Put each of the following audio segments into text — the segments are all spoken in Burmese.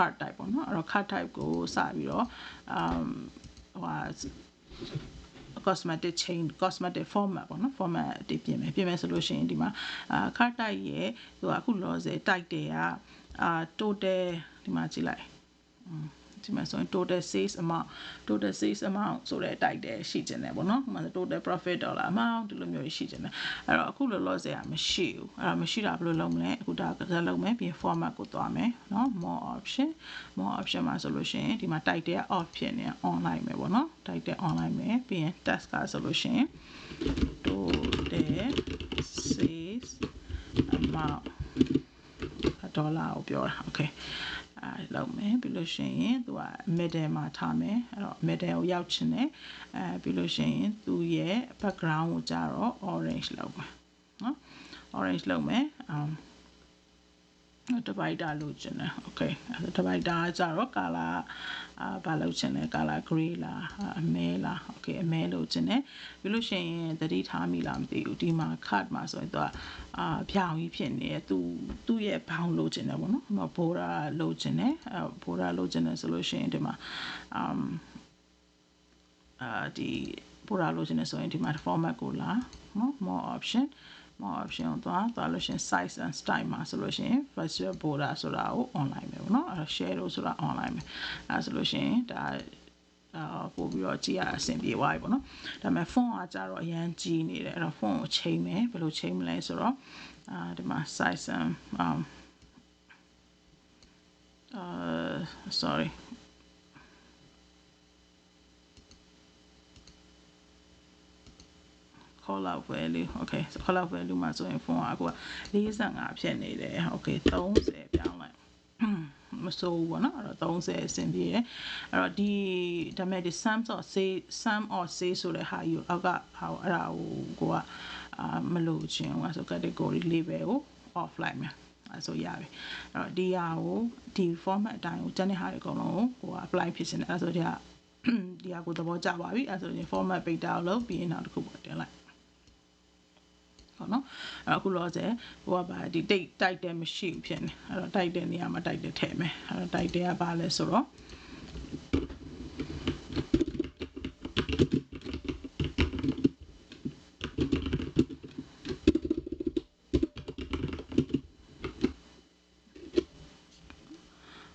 card type ပေါ့နော်အဲ့တော့ card type ကိုစပြီးတော့ဟိုဟာ cosmetic format ပေါ့နော် format တွေပြင်မယ်ဆိုလို့ရှိရင်ဒီမှာcard type ရဲ့သူကအခုလောဆယ် type တွေက total ဒီမှာကြည့်လိုက်ဒီမှာဆိုရင် total sales amount ဆိုတဲ့ type တွေရှိကျင်တယ်ပေါ့နော်ဥပမာ total profit dollar amount ဒီလိုမျိုးရှိကျင်တယ်အဲ့တော့အခုလောလောဆယ်ကမရှိဘူးအဲ့တော့မရှိတာဘယ်လိုလုပ်မလဲအခုဒါကလုပ်မယ်ပြီး format ကိုသွားမယ်နော် more option မှာဆိုလို့ရှိရင်ဒီမှာ type တွေက off ဖြစ်နေ online ပဲပေါ့နော် type တွေ online ပဲပြီးရင် task ကဆိုလို့ရှိရင် total sales amount ဒေါ်လာကိုပြောတာ okay လောက်မယ်ပြီးလို့ရှိရင်သူက middle မှာထားမယ်အဲ့တော့ middle ကိုရောက်ချင်တယ်ပြီးလို့ရှိရင်သူရဲ့ background ကိုကြတော့ orange လောက်မယ်နော် orange လောက်မယ်divider လို့ကျင်တယ် okay divider ကကြတော့ color ဘာလို့ကျင်လဲ color gray လားအမဲလား okay အမဲလို့ကျင်တယ်ပြီးလို့ရှိရင်သတိထားမိလားမသိဘူးဒီမှာ card မှာဆိုရင်သူကဖြောင်ကြီးဖြစ်နေတယ်သူ့ရဲ့ဘောင်းလို့ကျင်တယ်ပေါ့နော် border လို့ကျင်တယ်border လို့ကျင်တယ်ဆိုလို့ရှိရင်ဒီမှာဒီ border လို့ကျင်တယ်ဆိုရင်ဒီမှာ format ကိုလာနော် more option ကိုသွားလို့ရှိရင် size and style မှာဆိုလို့ရှိရင် virtual border ဆိုတာကို online ပဲပေါ့နော်အဲ့ shadow ဆိုတာ online ပဲအဲ့ဆိုလို့ရှိရင်ဒါပို့ပြီးတော့ကြည့်ရအဆင်ပြေသွားပြီပေါ့နော်ဒါပေမဲ့ font ကကြတော့အရန်ကြီးနေတယ်အဲ့တော့ font ကိုချိန်မယ်ဘယ်လိုချိန်မလဲဆိုတော့ဒီမှာ size and sorry call out value okay so call out value မှာဆိုရင် font ကအခုက45ဖြစ်နေတယ် okay 30ပြောင်းလိုက်မဆိုးဘူးပေါ့နော်အဲ့တော့30အဆင်ပြေတယ်အဲ့တော့ဒီဒါပေမဲ့ဒီ sum or say ဆိုတဲ့ဟာယူအောက်ကဟာအဲ့ဒါကိုကမလို့ချင်းဟိုဆို category label ကို off လိုက်မယ်အဲ့ဆိုရပြီအဲ့တော့ဒီဟာကိုဒီ format အတိုင်းကိုကျန်တဲ့ဟာတွေအကုန်လုံးကို apply ဖြစ်နေတယ်အဲ့ဆိုဒီဟာကိုသဘောကျပါပြီအဲ့ဆိုရင် format ပိတ်တာကိုလုပ်ပြီးရင်နောက်တစ်ခုပေါ်တင်လိုက်နော်အခုလောဆယ်ဟိုကပါဒီ date တိုက်တယ်မရှိဘူးဖြစ်နေအဲ့တော့တိုက်တဲ့နေရာမှာတိုက်တယ်ထည့်မယ်အဲ့တော့တိုက်တယ်ကဘာလဲဆိုတော့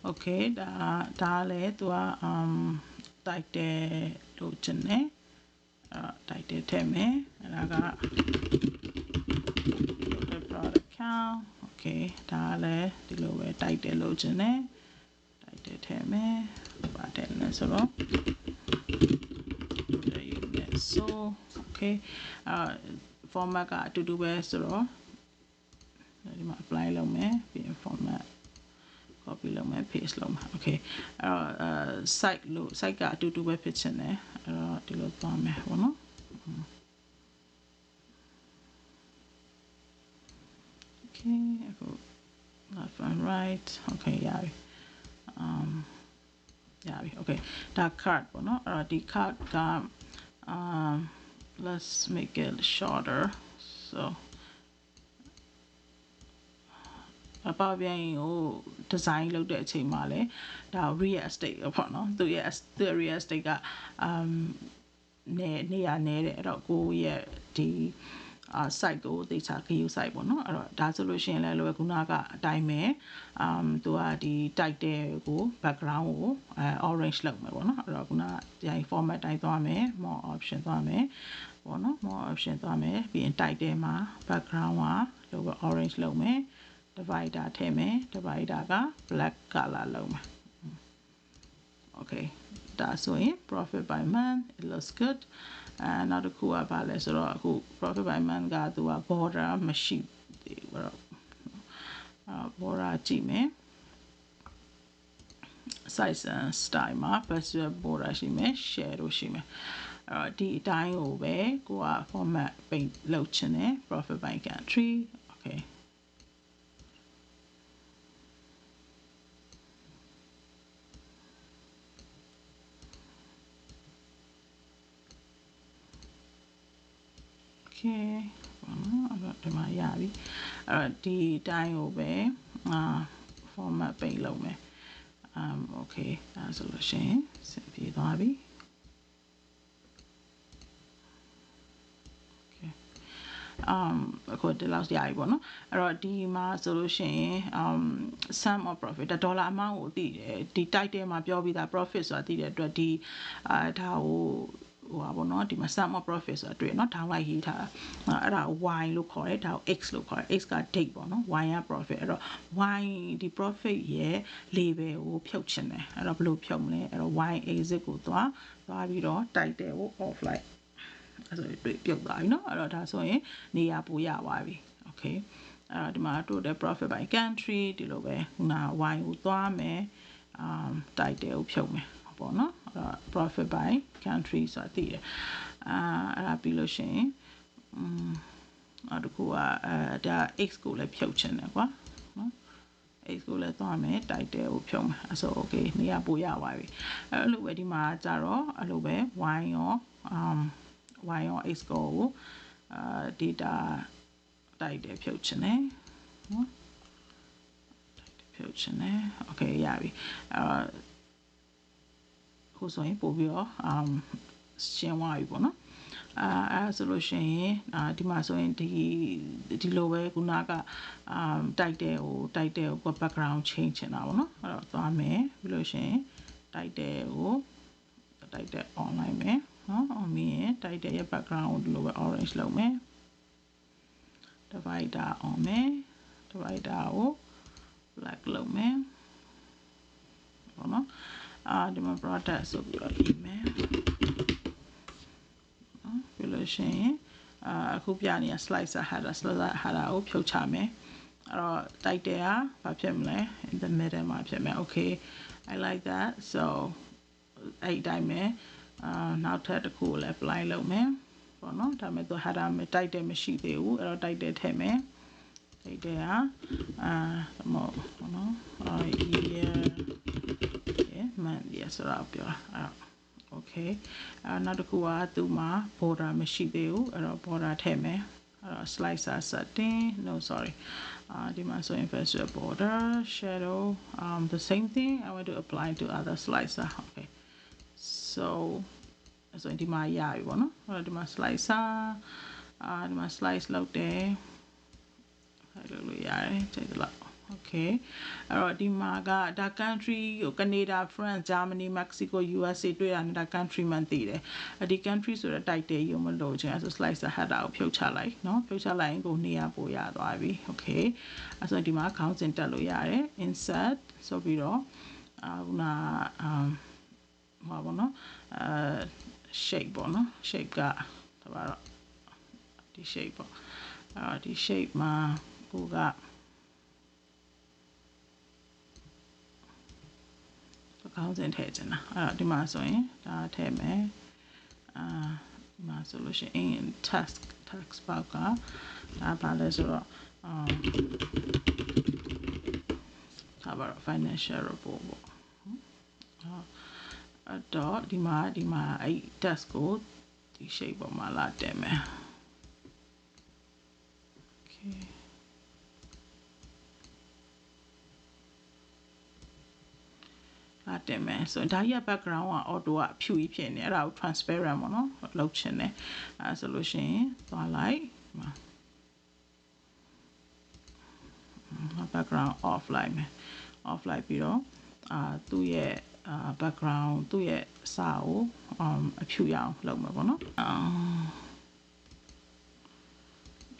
โอเคဒါလည်းသူကတိုက်တယ်လို့ကျင်တယ်တိုက်တယ်ထည့်မယ်အဲ့ဒါကokay ဒါလည်းဒီလိုပဲတိုက်တယ်လို့ကျင်တယ်တိုက်တယ်ထည့်မယ်ပါတယ်လဲဆိုတော့ so okay format ကအတူတူပဲဆိုတော့ဒီမှာ apply လုပ်မယ်ပြီးရင် format copy လုပ်မယ် paste လုပ်မယ် okay အဲ့တော့site ကအတူတူပဲဖြစ်ချင်တယ်အဲ့တော့ဒီလိုသွားမယ်ပေါ့နော်okay left and right okay ရပြီokay ဒါ card ပေါ့နော်အဲ့တော့ဒီ card ကlet's make it shorter so အပပြန်ကို design လုပ်တဲ့အချိန်မှာလဲဒါ real estate ပေါ့နော်သူရဲ့ real estate ကနေရနေတဲ့အဲ့တော့ကိုရဲ့ဒီ site ကိုတေချာ view site ပေါ့နော်အဲ့တော့ဒါဆိုလို့ရှိရင်လည်းခုနကအတိုင်းပဲသူကဒီ title ကို background ကိုorange လုပ်မယ်ပေါ့နော်အဲ့တော့ခုနဒီ format တိုင်းသွားမယ် more option သွားမယ်ပေါ့နော် more option သွားမယ်ပြီးရင် title မှာ background ကလို့ orange လုပ်မယ် divider ထည့်မယ် divider က black color လုပ်မယ် okay ဒါဆိုရင် profit by month it looks good နောက်တစ်ခုကဘာလဲဆိုတော့အခု profit by month ကသူက border မရှိသေးဘူးတော့border ကြည့်မယ် size and style မှာ virtual border ရှိမယ် shadow ရှိမယ်အဲ့တော့ဒီအတိုင်းကိုပဲကိုက format ပိတ်လုပ်ချင်တယ် profit by country okay okay ဒီမှာရပြီအဲ့တော့ဒီအတိုင်းကိုပဲformat ပိတ်လုပ်မယ် okay အဲဆိုလို့ရှိရင်စင်ပြေသွားပြီ အခုဒီလောက်ရပြီပေါ့နော်အဲ့တော့ဒီမှာဆိုလို့ရှိရင်sum of profit ဒေါ်လာအမောင်းကိုသိတယ်ဒီ title မှာပြောပြီးသား profit ဆိုတာသိတဲ့အတွက်ဒီဒါကိုဟိုပါပေါ့နော်ဒီမှာ sum of profit ဆိုတာတွေ့ရနော် down လိုက်ရေးထားတာအဲ့ဒါကို y လို့ခေါ်တယ်ဒါကို x လို့ခေါ်တယ် x က date ပေါ့နော် y က profit အဲ့တော့ y ဒီ profit ရဲ့ label ကိုဖြုတ်ချင်တယ်အဲ့တော့ဘယ်လိုဖြုတ်မလဲအဲ့တော့ y exit ကိုသွားပြီးတော့ title ကို off လိုက်အဲ့ဆိုတွေ့ပြုတ်သွားပြီเนาะအဲ့တော့ဒါဆိုရင်နေရာပိုရသွားပြီ okay အဲ့တော့ဒီမှာ total profit by country ဒီလိုပဲခုန y ကိုသွားမယ်title ကိုဖြုတ်မယ်ပေါ့เนาะအဲ့တော့ profit by country ဆိုတာသိတယ်အဲ့ဒါပြီးလို့ရှိရင်အဲ့တကူကဒါ x ကိုလည်းဖြုတ်ချင်တယ်ကွာเนาะ x ကိုလည်းသွားမယ် title ကိုဖြုတ်မယ်အဲ့ဆို okay နေရာပိုရသွားပြီအဲ့လိုပဲဒီမှာကြတော့အဲ့လိုပဲ y ရောy ရော x ကို data တိုက်တယ်ဖြုတ်ချင်တယ်နော်ဖြုတ်ချင်တယ် okay ရပြီခုဆိုရင်ပို့ပြီးတော့ရှင်းသွားပြီပေါ့နော်အဲ့ဆိုလို့ရှိရင်ဒီမှာဆိုရင်ဒီလိုပဲခုနကတိုက်တယ်ကို background change ချင်တာပေါ့နော်အဲ့တော့သွားမယ်ပြီးလို့ရှိရင်တိုက်တယ်ကိုတိုက်တယ် online မယ်နော်အောင်ပြီးရင် title ရဲ့ background ကိုဒီလိုပဲ orange လုပ်မယ် divider on မယ် divider ကို black လုပ်မယ်ပေါ့နော်ဒီမှာ product ဆိုပြီးတော့ရေးမယ်နော်ပြီးလို့ရှိရင်အခုပြနေရ slicer header ကိုဖြုတ်ချမယ်အဲ့တော့ title ကဘာဖြစ်မလဲ in the middle မှာဖြစ်မယ် okay I like that so အဲ့ဒီတိုင်းပဲနောက်ထပ်တစ်ခုကိုလည်း apply လုပ်မယ်ပေါ့နော်ဒါပေမဲ့သူ header မှာ title မရှိသေးဘူးအဲ့တော့ title ထည့်မယ် title ကမဟုတ်နော်month ရဆိုတော့ပြောအဲ့တော့ okay နောက်တစ်ခုကသူ့မှာ border မရှိသေးဘူးအဲ့တော့ border ထည့်မယ်အဲ့တော့ slicer setting no sorry ဒီမှာဆိုရင် visual border shadow the same thing I want to apply to other slicer okay so ဆိုရင်ဒီမှာရပြီပေါ့နော်အဲ့တော့ဒီမှာ slicer ဒီမှာ slice လုပ်တယ်အဲ့လိုလို့ရတယ်ချိန်သလောက် okay အဲ့တော့ဒီမှာကဒါ country ကို Canada France Germany Mexico USA တွေ့တာနဲ့ဒါ country မှန်သိတယ်ဒီ country ဆိုတဲ့ title ကြီးကိုမလို့ချင်အဲ့ဆို slicer header ကိုဖြုတ်ချလိုက်เนาะဖြုတ်ချလိုက်ရင်ကိုနေရာပိုရသွားပြီ okay အဲ့ဆိုဒီမှာခေါင်းစဉ်တက်လို့ရတယ် insert ဆိုပြီးတော့ခုနဟောပါတော့shape ပေါ့နော် shape ကဒါပါတော့ဒီ shape ပေါ့ဒီ shape မှာကိုကခေါင်းစဉ်ထည့်ချင်တာအဲ့တော့ဒီမှာဆိုရင်ဒါထည့်မယ်ဒီမှာဆိုလို့ရှိရင် task box ကဒါပါလဲဆိုတော့ဒါပါတော့ financial report ပေါ့အဲ့တော့ဒီမှာအဲ့ task ကိုဒီ shape ပေါ်မှာလာတင်မယ် okayတင်မယ်ဆိုတော့ဒါကြီးက background က auto ကအဖြူကြီးဖြစ်နေအဲ့ဒါကို transparent ပေါ့နော်လုပ်ချင်တယ်အဲ့ဆိုလို့ရှိရင်သွားလိုက်ဒီမှာ background off လိုက်မယ် off လိုက်ပြီးတော့သူ့ရဲ့background သူ့ရဲ့စာကိုအဖြူရအောင်လုပ်မယ်ပေါ့နော်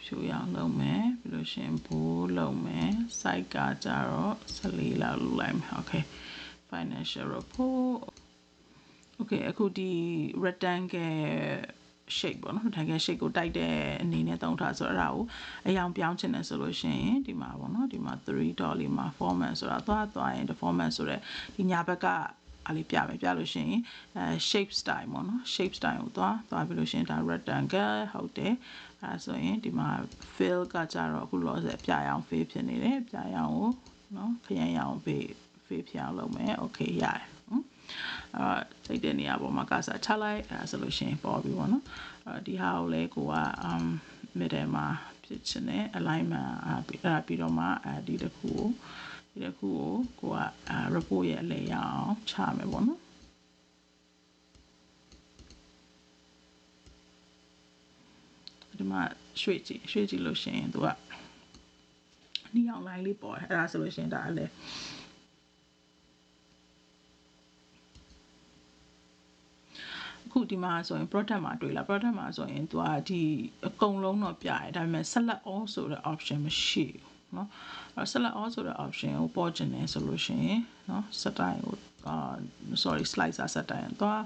ဖြူရအောင်လုပ်မယ်ပြီးလို့ရှိရင်ဘိုးလုပ်မယ် site ကကြတော့14လောက်လုပ်လိုက်မယ် okay financial report okay အခုဒီ rectangle shape ပေါ့နော် rectangle shape ကိုတိုက်တဲ့အနေနဲ့သုံးထားဆိုတော့အဲ့ဒါကိုအရောင်ပြောင်းချင်တယ်ဆိုလို့ရှိရင်ဒီမှာပေါ့နော်ဒီမှာ3 dot လေးမှာ format ဆိုတာသွားရင် format ဆိုတဲ့ဒီညာဘက်ကအဲ့လေးပြလို့ရှိရင်shape style ပေါ့နော် shape style ကိုသွားပြီးလို့ရှိရင်ဒါ rectangle ဟုတ်တယ်အဲ့ဆိုရင်ဒီမှာ fill ကကြတော့အခုလောဆယ်ပြရအောင် fill ဖြစ်နေတယ်ပြရအောင်ကိုနော်ခရမ်းရအောင် fill ဖြစ်အောင်လုပ်မယ် okay ရတယ်စိတ်တဲ့နေရာပေါ်မှာကစားချလိုက်အဲ့ဆိုလို့ရှိရင်ပေါ်ပြီပေါ့နော်ဒီဟာကိုလည်းကိုက middle မှာပြ ဖြစ်နေ alignment ပြီးတော့မှဒီတစ်ခုကိုကreport ရဲ့အလဲရအောင်ချမယ်ပေါ့နော်ဒီမှာရွှေ့ကြည့်လို့ရှိရင်သူကနီအောင် line လေးပေါ်တယ်အဲ့ဒါဆိုလို့ရှိရင်ဒါအလဲအခုဒီမှာဆိုရင် product မှာတွေ့လား product မှာဆိုရင်သူကဒီအကုန်လုံးတော့ပြရတယ်ဒါပေမဲ့ select all ဆိုတဲ့ option မရှိဘူးเนาะအဲ့ select all ဆိုတဲ့ option ကိုပေါ်ကျင်တယ်ဆိုလို့ရှိရင်เนาะ set time ကိုsorry slicer set time တော့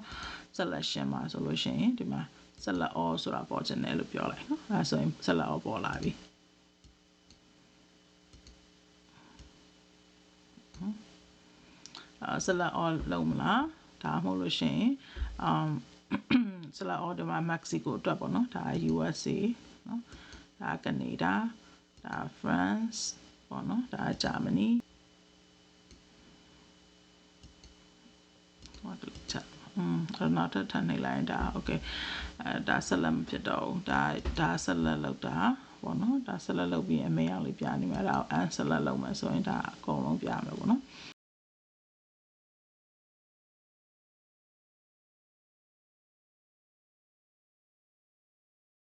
selection မှာဆိုလို့ရှိရင်ဒီမှာ select all ဆိုတာပေါ်ကျင်တယ်လို့ပြောလိုက်เนาะအဲ့ဆိုရင် select all ပေါ်လာပြီselect all လုံးမလားဒါမှမဟုတ်လို့ရှိရင်select all ဒီမှာ Mexico အတွက်ပေါ့နော်ဒါ USA เนาะဒါ Canada ဒါ France ပေါ့နော်ဒါ Germany ဟောတူချက်နောက်ထပ်ထပ်နေလိုက်ဒါ okay ဒါ select မဖြစ်တော့ဘူးဒါ select လောက်တာပေါ့နော်ဒါ select လုပ်ပြီးအမေအောင်လေးပြနေမှာဒါ unselect လုပ်မယ်ဆိုရင်ဒါအကုန်လုံးပြမယ်ပေါ့နော်